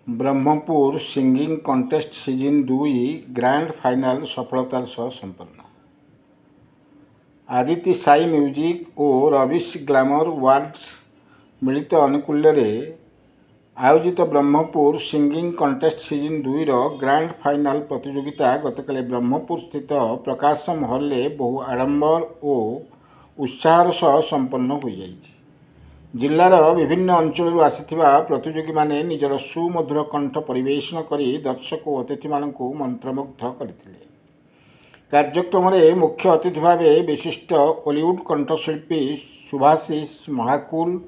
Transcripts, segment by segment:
Brahmapur singing contest season 2 grand finale सफलतार सह संपन्न। आदित्य साई म्यूजिक और रविश ग्लैमर वार्ड्स मिलित अनुकूल्य आयोजित Brahmapur singing contest season 2 grand final प्रतियोगिता गतकाली ब्रह्मपुर स्थित प्रकाशम हॉल बहु आडंबर और उत्साहर सह संपन्न हो जाइछि। जिल्लार विभिन्न अंचल आसिथिबा प्रतियोगी माने निजर सुमधुर कंठ परिवेशन करी दर्शक और अतिथि मानकु मंत्रमुग्ध करथिले। कार्यक्रम में मुख्य अतिथि भाव विशिष्ट बॉलीवुड कंठशिल्पी सुभाषिष महाकुल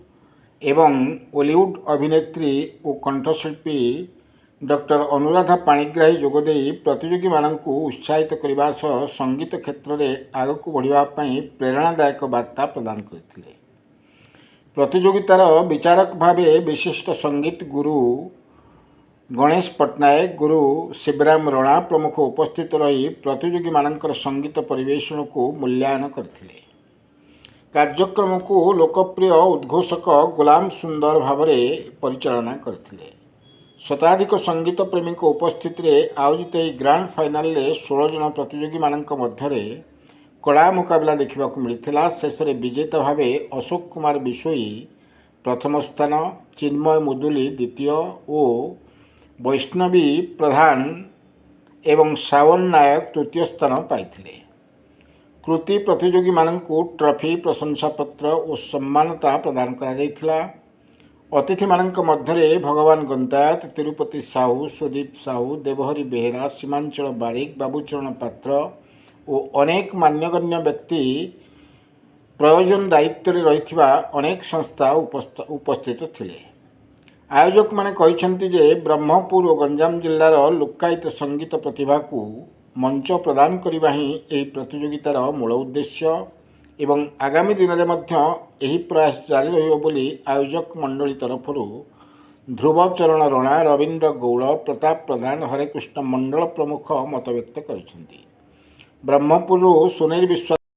एवं बॉलीवुड अभिनेत्री और कंठशिल्पी डॉक्टर अनुराधा पाणिग्राही जोगदे प्रतियोगी मानकु उत्साहित करने सह संगीत क्षेत्र में आगक बढ़िबा पई प्रेरणादायक वार्ता प्रदान करथिले। प्रतियोगितार विचारक भावे विशिष्ट संगीत गुरु गणेश पट्टनायक, गुरु शिवराम रणा प्रमुख उपस्थित रही प्रतियोगी मानकर संगीत परिवेशन को मूल्यांकन करथिले। कार्यक्रम को लोकप्रिय उद्घोषक गुलाम सुंदर भावरे परिचालना करथिले। शताधिक संगीत प्रेमी उपस्थित आयोजित ग्रांड फाइनाल 16 जन प्रतियोगी मानक मध्यरे कड़ा मुकाबला देखा मिलता। शेष में विजेता भाव अशोक कुमार बिशोई प्रथम स्थान, चिन्मय मुदुली द्वितीय और वैष्णवी प्रधान एवं सावन नायक तृतीय स्थान पाइथिले। कृति प्रतियोगी मानकु ट्रॉफी, प्रशंसापत्र और सम्मानता प्रदान करा जायथिला। अतिथि मानक मध्यरे भगवान गंतायत, तिरुपति साहू, सुदीप साहू, देवहरी बेहेरा, सीमांचल बारिक, बाबूचरण पात्र और अनेक मान्यगण्य व्यक्ति प्रयोजन दायित्व रही अनेक संस्था उपस्थित थिले। आयोजक माने कहिसेंति जे ब्रह्मपुर और गंजाम जिल्लार लुक्कायित संगीत प्रतिभा को मंच प्रदान करबा ही एही प्रतियोगितार मूल उद्देश्य एवं आगामी दिन में मध्य एही प्रयास जारी रहिबो बोली आयोजक मंडली तरफरु ध्रुवचरण रणा, रवीन्द्र गौड़, प्रताप प्रधान, हरेकृष्ण मंडल प्रमुख मत व्यक्त करिसेंति। ब्रह्मपुर सुनील विश्वास